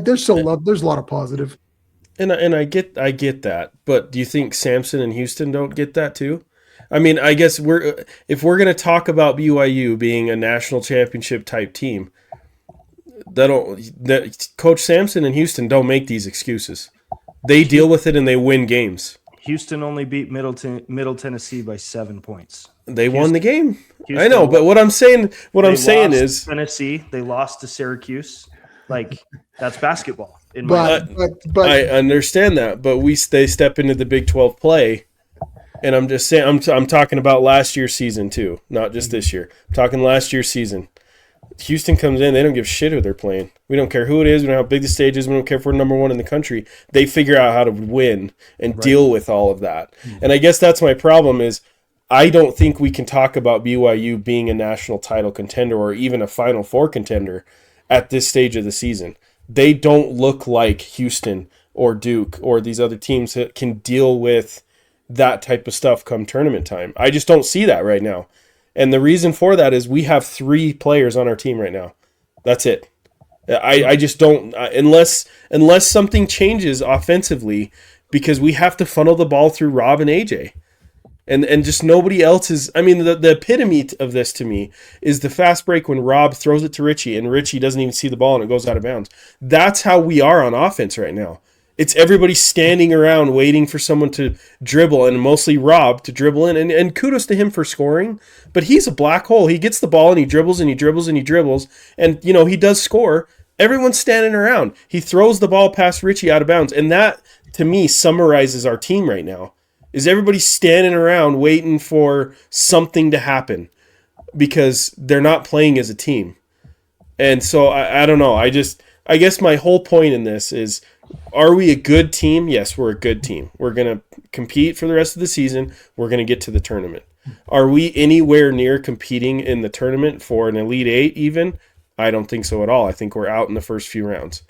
there's a lot of positive. And I get that, but do you think Samson and Houston don't get that too? I mean, I guess if we're going to talk about BYU being a national championship type team, Coach Samson and Houston don't make these excuses. They deal with it and they win games. Houston only beat Middle Tennessee by 7 points. They won the game. Houston I know, but what I'm saying is Tennessee. They lost to Syracuse. Like, that's basketball. But I understand that, but they step into the Big 12 play, and I'm just saying I'm talking about last year's season too, not just this year. I'm talking last year's season. Houston comes in, they don't give a shit who they're playing. We don't care who it is, we don't know how big the stage is, we don't care if we're number one in the country. They figure out how to win and deal with all of that. And I guess that's my problem is I don't think we can talk about BYU being a national title contender or even a Final Four contender at this stage of the season. They don't look like Houston or Duke or these other teams that can deal with that type of stuff come tournament time. I just don't see that right now. And the reason for that is we have 3 players on our team right now. That's it. I just don't, unless something changes offensively, because we have to funnel the ball through Rob and AJ. And just nobody else is. I mean, the epitome of this to me is the fast break when Rob throws it to Richie and Richie doesn't even see the ball and it goes out of bounds. That's how we are on offense right now. It's everybody standing around waiting for someone to dribble, and mostly Rob to dribble in. And kudos to him for scoring, but he's a black hole. He gets the ball and he dribbles and he dribbles and he dribbles, and he does score. Everyone's standing around. He throws the ball past Richie out of bounds, and that to me summarizes our team right now. Is everybody standing around waiting for something to happen because they're not playing as a team. And so I don't know. I guess my whole point in this is, are we a good team? Yes, we're a good team. We're going to compete for the rest of the season. We're going to get to the tournament. Are we anywhere near competing in the tournament for an Elite Eight even? I don't think so at all. I think we're out in the first few rounds.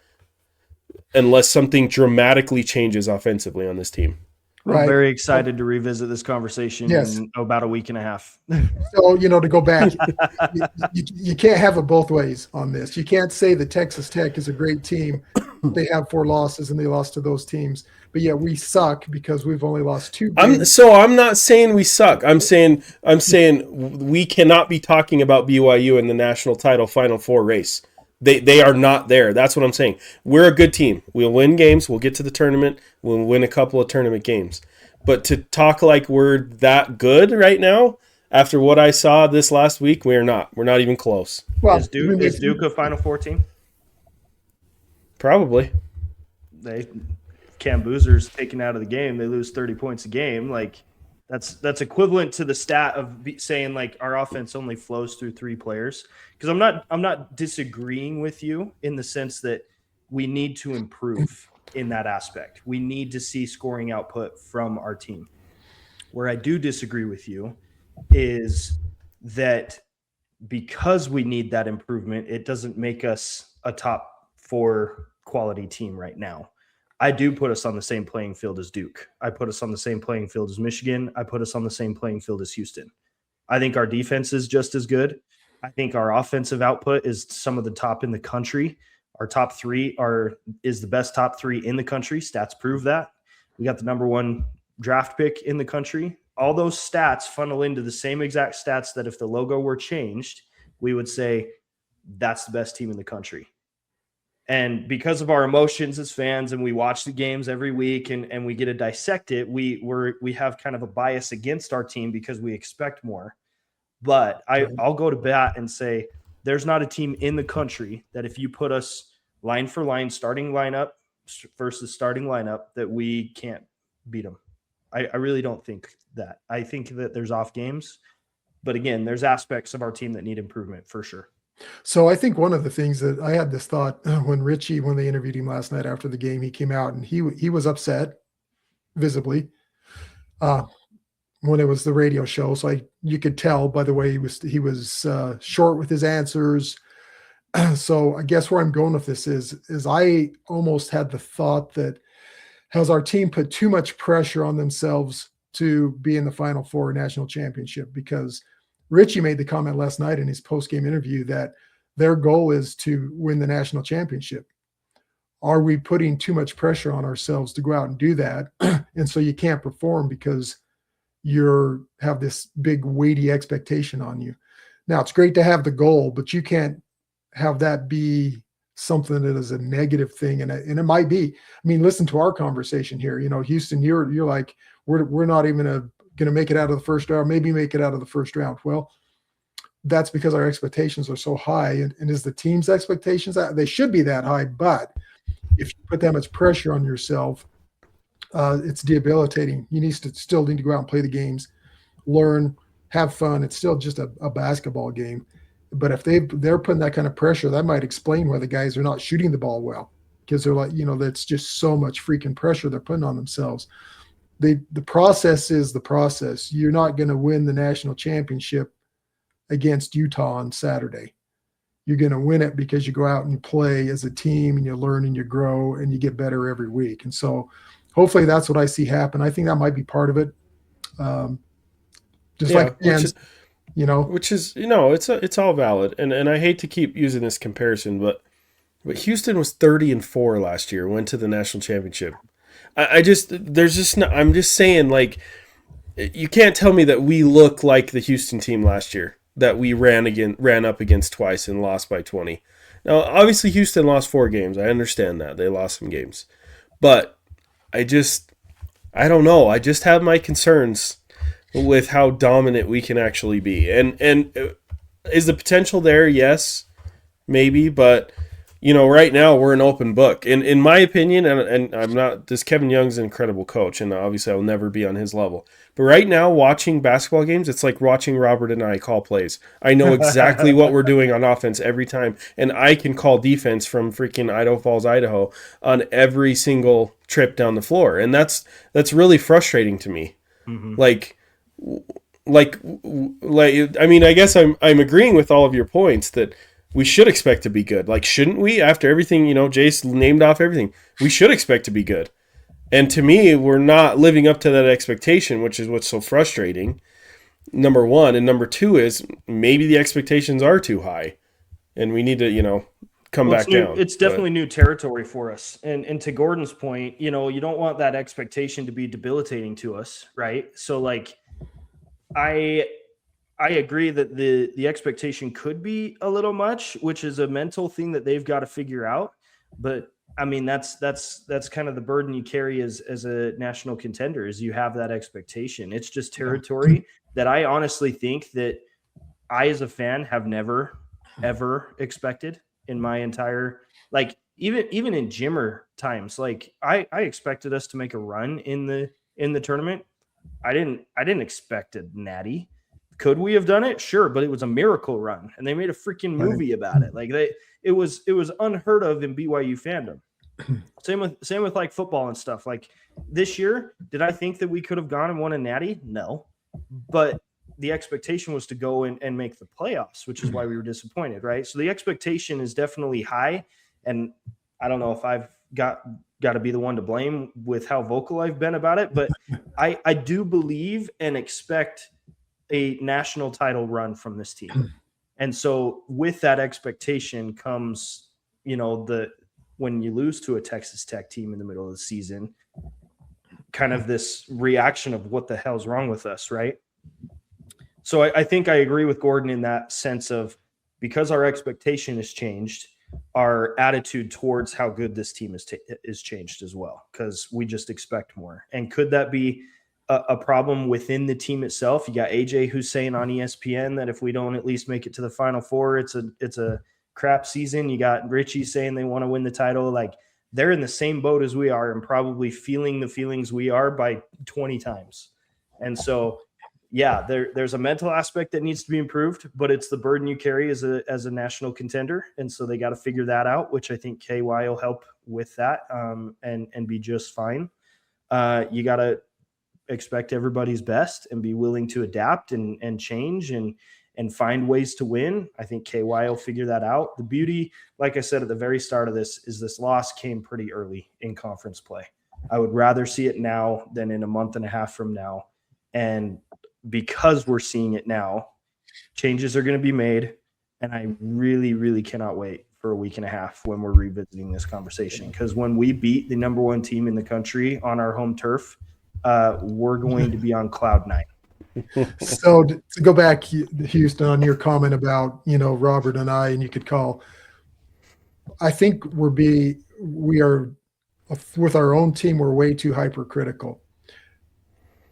Unless something dramatically changes offensively on this team. I'm very excited to revisit this conversation in about a week and a half. So, to go back, you can't have it both ways on this. You can't say that Texas Tech is a great team. They have 4 losses and they lost to those teams. But yeah, we suck because we've only lost 2 games. I'm not saying we suck. I'm saying we cannot be talking about BYU in the national title Final Four race. They are not there. That's what I'm saying. We're a good team. We'll win games. We'll get to the tournament. We'll win a couple of tournament games. But to talk like we're that good right now, after what I saw this last week, we're not. We're not even close. Well, is Duke a Final Four team? Probably. Cam Boozer's taken out of the game. They lose 30 points a game. Like that's equivalent to the stat of saying like our offense only flows through 3 players. Because I'm not disagreeing with you in the sense that we need to improve in that aspect. We need to see scoring output from our team. Where I do disagree with you is that because we need that improvement, it doesn't make us a top 4 quality team right now. I do put us on the same playing field as Duke. I put us on the same playing field as Michigan. I put us on the same playing field as Houston. I think our defense is just as good. I think our offensive output is some of the top in the country. Our top 3 is the best top 3 in the country. Stats prove that. We got the number 1 draft pick in the country. All those stats funnel into the same exact stats that if the logo were changed, we would say that's the best team in the country. And because of our emotions as fans, and we watch the games every week and we get to dissect it, we have kind of a bias against our team because we expect more. But I'll go to bat and say there's not a team in the country that if you put us line for line, starting lineup versus starting lineup, that we can't beat them. I really don't think that. I think that there's off games. But again, there's aspects of our team that need improvement for sure. So I think one of the things that I had this thought when they interviewed him last night after the game, he came out and he was upset visibly when it was the radio show. So you could tell by the way he was short with his answers. So I guess where I'm going with this is I almost had the thought that has our team put too much pressure on themselves to be in the Final Four national championship, because Richie made the comment last night in his post-game interview that their goal is to win the national championship. are we putting too much pressure on ourselves to go out and do that? And so you can't perform because have this big weighty expectation on you. Now, it's great to have the goal, but you can't have that be something that is a negative thing. And it might be. I mean, listen to our conversation here. Houston, you're like, we're not even going to make it out of the first round, maybe make it out of the first round. Well, that's because our expectations are so high. And is the team's expectations, they should be that high, but if you put that much pressure on yourself, it's debilitating. You still need to go out and play the games, learn, have fun. It's still just a basketball game. But if they're putting that kind of pressure, that might explain why the guys are not shooting the ball well, because they're like, that's just so much freaking pressure they're putting on themselves. The process is the process. You're not going to win the national championship against Utah on Saturday. You're going to win it because you go out and you play as a team and you learn and you grow and you get better every week. And so hopefully that's what I see happen. I think that might be part of it. It's all valid. And I hate to keep using this comparison, but Houston was 30-4 last year, went to the national championship. I'm just saying, like, you can't tell me that we look like the Houston team last year that we ran up against twice and lost by 20. Now, obviously, Houston lost 4 games. I understand that. They lost some games. But I don't know. I just have my concerns with how dominant we can actually be. And is the potential there? Yes, maybe. But, right now we're an open book. In my opinion, and I'm not, this Kevin Young's an incredible coach, and obviously I'll never be on his level. But right now, watching basketball games, it's like watching Robert and I call plays. I know exactly what we're doing on offense every time, and I can call defense from freaking Idaho Falls, Idaho, on every single trip down the floor, and that's really frustrating to me. Mm-hmm. I mean, I guess I'm agreeing with all of your points that we should expect to be good. Like, shouldn't we? After everything, Jace named off everything, we should expect to be good. And to me, we're not living up to that expectation, which is what's so frustrating, number one. And number two is maybe the expectations are too high, and we need to, come back down. It's definitely new territory for us. And to Gordon's point, you don't want that expectation to be debilitating to us, right? So, like, I agree that the expectation could be a little much, which is a mental thing that they've got to figure out. But I mean, that's kind of the burden you carry as a national contender, is you have that expectation. It's just territory that I honestly think that I, as a fan, have never, ever expected in my entire, like, even in Jimmer times. Like, I expected us to make a run in the tournament. I didn't expect a natty. Could we have done it? Sure, but it was a miracle run, and they made a freaking movie about it. Like, it was unheard of in BYU fandom. Same with like football and stuff. Like, this year, did I think that we could have gone and won a natty? No, but the expectation was to go and make the playoffs, which is why we were disappointed, right? So the expectation is definitely high, and I don't know if I've got to be the one to blame with how vocal I've been about it, but I do believe and expect a national title run from this team. And so with that expectation comes, when you lose to a Texas Tech team in the middle of the season, kind of this reaction of what the hell's wrong with us, right? So I think I agree with Gordon in that sense of, because our expectation has changed, our attitude towards how good this team is changed as well, because we just expect more. And could that be a problem within the team itself? You got AJ who's saying on ESPN that if we don't at least make it to the Final Four, it's a crap season. You got Richie saying they want to win the title. Like, they're in the same boat as we are and probably feeling the feelings we are by 20 times. And so, yeah, there's a mental aspect that needs to be improved, but it's the burden you carry as a national contender. And so they got to figure that out, which I think KY will help with that, and be just fine. You got to expect everybody's best and be willing to adapt and change and find ways to win. I think KY will figure that out. The beauty, like I said at the very start of this, is this loss came pretty early in conference play. I would rather see it now than in a month and a half from now. And because we're seeing it now, changes are going to be made. And I really, really cannot wait for a week and a half when we're revisiting this conversation. Because when we beat the number one team in the country on our home turf, we're going to be on cloud nine. So to go back, Houston, on your comment about, Robert and I, and you could call, I think we are with our own team, we're way too hypercritical.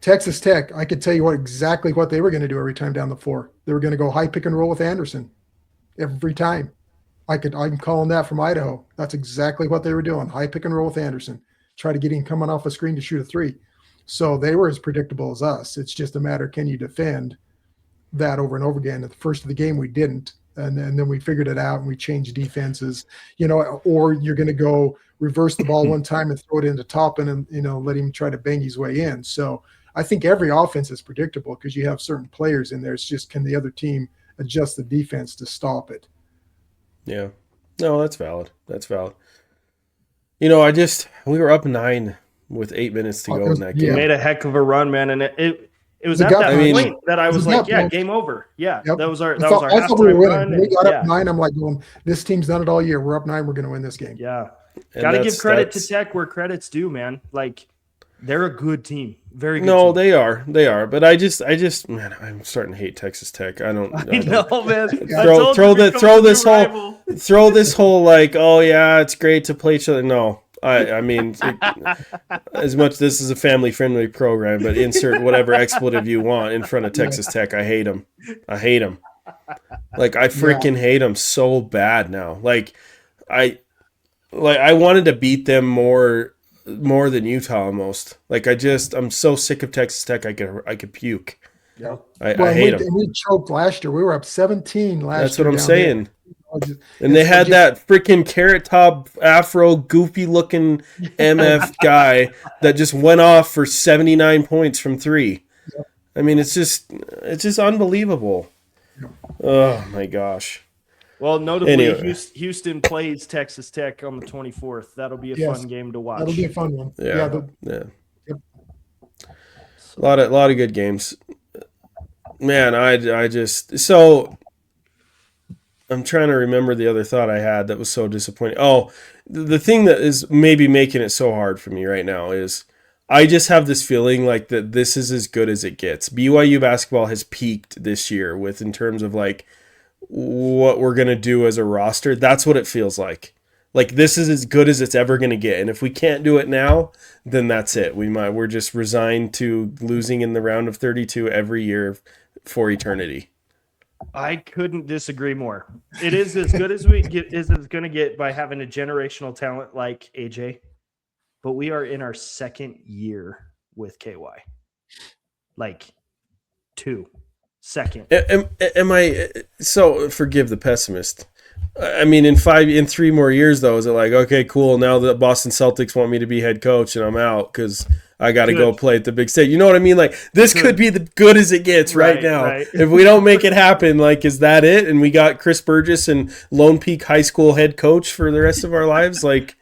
Texas Tech, I could tell you exactly what they were going to do every time down the floor. They were going to go high pick and roll with Anderson every time. I'm calling that from Idaho. That's exactly what they were doing. High pick and roll with Anderson. Try to get him coming off a screen to shoot a three. So they were as predictable as us. It's just a matter, can you defend that over and over again? At the first of the game, we didn't. And then we figured it out and we changed defenses, or you're going to go reverse the ball one time and throw it into Toppin and, let him try to bang his way in. So I think every offense is predictable because you have certain players in there. It's just, can the other team adjust the defense to stop it? Yeah. No, that's valid. We were up 9 with 8 minutes to go in that game. You made a heck of a run, man. And it was at that point that I was like, game over. Yeah, yep. That was our halftime run. When we got up 9, I'm like going, this team's done it all year. We're up 9. We're going to win this game. Yeah. Got to give credit to Tech where credit's due, man. Like, they're a good team. Very good team. They are. But I just, man, I'm starting to hate Texas Tech. I know, man. Throw this whole like, oh yeah, it's great to play each other. No. I mean, as much this is a family-friendly program, but insert whatever expletive you want in front of Texas Tech. I hate them. Like, I freaking hate them so bad now. I wanted to beat them more than Utah almost. Like, I'm so sick of Texas Tech. I could puke. Yeah. I hate them. We choked last year. We were up 17 last year. That's what I'm saying. There. And they had that freaking carrot top afro goofy looking MF guy that just went off for 79 points from 3. Yep. I mean, it's just unbelievable. Yep. Oh my gosh. Well, notably, Houston plays Texas Tech on the 24th. That'll be a fun game to watch. That'll be a fun one. Yeah. Yep. A lot of good games. Man, I'm trying to remember the other thought I had that was so disappointing. Oh, the thing that is maybe making it so hard for me right now is I just have this feeling like that this is as good as it gets. BYU basketball has peaked this year in terms of like what we're going to do as a roster. That's what it feels like. Like, this is as good as it's ever going to get. And if we can't do it now, then that's it. We're just resigned to losing in the round of 32 every year for eternity. I couldn't disagree more. It is as good as it's going to get by having a generational talent like AJ, but we are in our second year with KY. Like, 2 second. Am I so? Forgive the pessimist. I mean, in 3 more years, though, is it like, okay, cool, now the Boston Celtics want me to be head coach and I'm out because I got to go play at the big stage. You know what I mean? Like, this could be the good as it gets right now. Right. If we don't make it happen, like, is that it? And we got Chris Burgess and Lone Peak High School head coach for the rest of our lives? Like,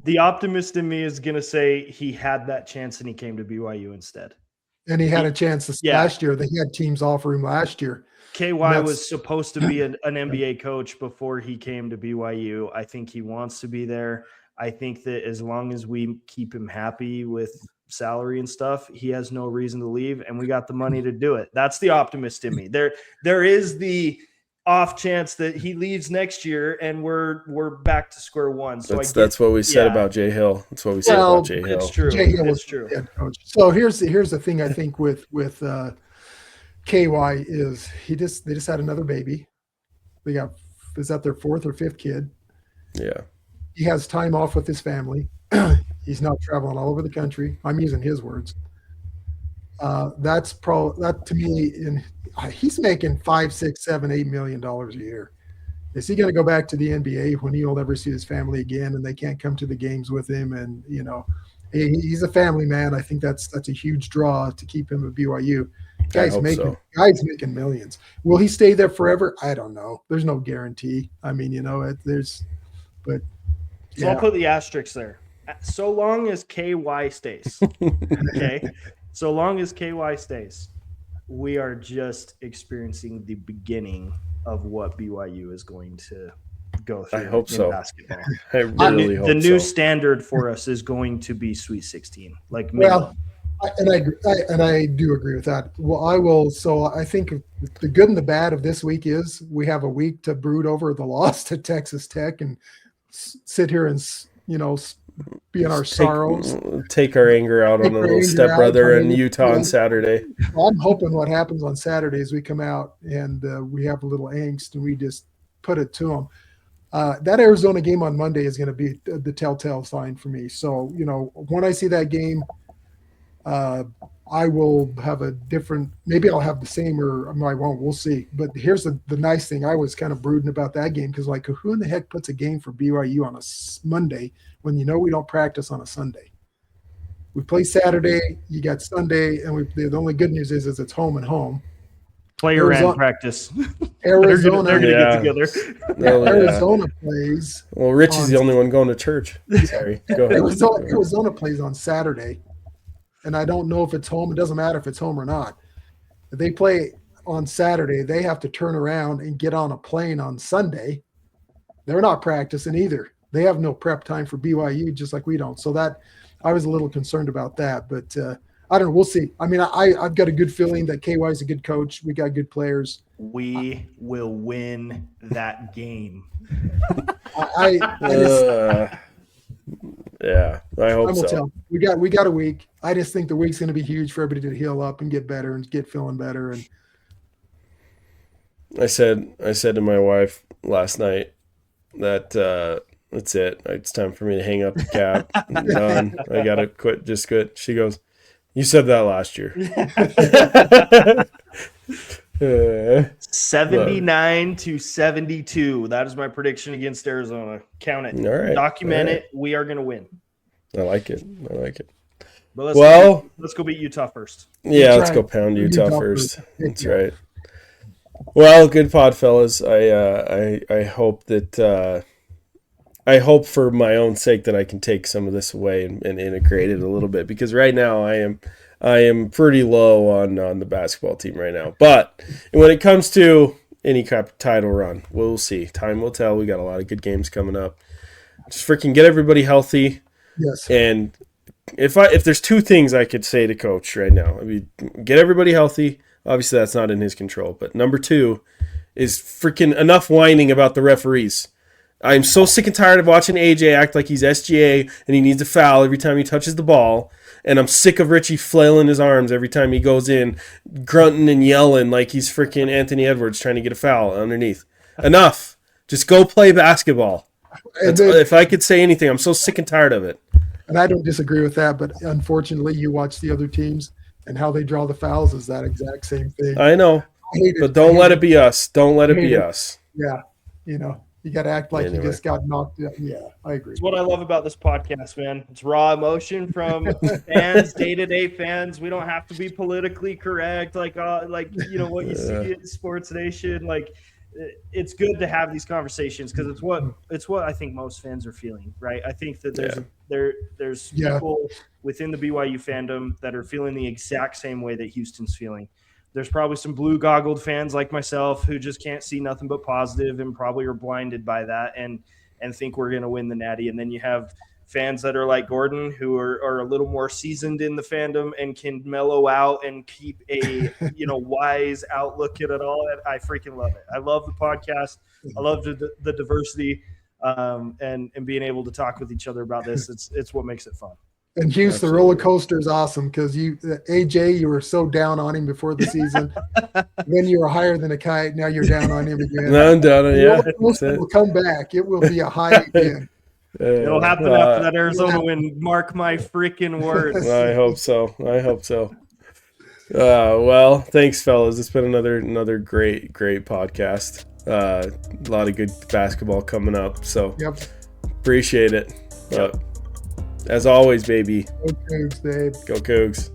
the optimist in me is going to say he had that chance and he came to BYU instead. And he had a chance last year. They had teams offer him last year. KY was supposed to be an NBA coach before he came to BYU. I think he wants to be there. I think that as long as we keep him happy with salary and stuff, he has no reason to leave, and we got the money to do it. That's the optimist in me. There is the off chance that he leaves next year and we're back to square one. So that's what we said about Jay Hill. That's what we said about Jay Hill. It's true. Jay Hill was true. So here's the thing I think with KY is they just had another baby. Is that their 4th or 5th kid? Yeah. He has time off with his family. He's not traveling all over the country. I'm using his words. That to me, he's making $5, $6, $7, $8 million a year. Is he going to go back to the NBA when he'll never see his family again and they can't come to the games with him? And he's a family man. I think that's a huge draw to keep him at BYU. Guy's making millions. Will he stay there forever? I don't know. There's no guarantee. I mean, I'll put the asterisk there. So long as KY stays, okay? So long as KY stays, we are just experiencing the beginning of what BYU is going to go through. I hope in so. Basketball. I really hope the new so. standard for us is going to be Sweet 16. Like Well, I do agree with that. Well, I will. So I think the good and the bad of this week is we have a week to brood over the loss to Texas Tech and sit here and be in our sorrows. Take our anger out on the little stepbrother in Utah on Saturday. I'm hoping what happens on Saturday is we come out and we have a little angst and we just put it to them. That Arizona game on Monday is going to be the telltale sign for me. So, when I see that game, I will have a different – maybe I'll have the same or I won't. We'll see. But here's the nice thing. I was kind of brooding about that game because, who in the heck puts a game for BYU on a Monday when we don't practice on a Sunday? We play Saturday, you got Sunday, and the only good news is it's home and home. Player and practice. Arizona. they're going to get together. Arizona plays. Well, Richie's the only one going to church. Sorry. Go ahead. Arizona plays on Saturday. And I don't know if it's home. It doesn't matter if it's home or not. If they play on Saturday, they have to turn around and get on a plane on Sunday. They're not practicing either. They have no prep time for BYU, just like we don't. So that I was a little concerned about that. But I don't know. We'll see. I mean, I've got a good feeling that KY is a good coach. We got good players. We will win that game. Yeah, I hope so. Tell. We got a week. I just think the week's going to be huge for everybody to heal up and get better and get feeling better. And I said to my wife last night that that's it. It's time for me to hang up the cap. I'm done. I gotta quit. Just quit. She goes, "You said that last year." 79-72. That is my prediction against Arizona. Count it. All right. Document it. We are going to win. I like it. But let's go beat Utah first. Yeah, let's go pound Utah first. That's right. Well, good pod, fellas. I hope that I hope for my own sake that I can take some of this away and integrate it a little bit, because right now I am pretty low on the basketball team right now. But when it comes to any kind of title run, we'll see. Time will tell. We got a lot of good games coming up. Just freaking get everybody healthy. Yes. And if there's two things I could say to Coach right now, I mean, get everybody healthy. Obviously, that's not in his control. But number two is freaking enough whining about the referees. I'm so sick and tired of watching AJ act like he's SGA and he needs a foul every time he touches the ball. And I'm sick of Richie flailing his arms every time he goes in, grunting and yelling like he's freaking Anthony Edwards trying to get a foul underneath. Enough. Just go play basketball. If I could say anything, I'm so sick and tired of it. And I don't disagree with that, but unfortunately you watch the other teams and how they draw the fouls is that exact same thing. I know. But don't let it be us. Don't let it be us. Yeah. You got to act like you just got knocked out. Yeah, I agree. It's what I love about this podcast, man. It's raw emotion from fans, day-to-day fans. We don't have to be politically correct, what you see in Sports Nation. Like, it's good to have these conversations because it's what I think most fans are feeling, right? I think that there's people within the BYU fandom that are feeling the exact same way that Houston's feeling. There's probably some blue-goggled fans like myself who just can't see nothing but positive and probably are blinded by that and think we're going to win the Natty. And then you have fans that are like Gordon who are a little more seasoned in the fandom and can mellow out and keep a wise outlook at it all. I freaking love it. I love the podcast. I love the diversity and being able to talk with each other about this. It's what makes it fun. And Hughes, the roller coaster is awesome because AJ, you were so down on him before the season. Then you were higher than a kite. Now you're down on him again. No, I'm down on the roller coaster will come back. It will be a high again. It'll happen after that Arizona win. Mark my freaking words. I hope so. Well, thanks, fellas. It's been another great podcast. A lot of good basketball coming up. So appreciate it. As always, baby. Go Cougs, babe. Go Cougs.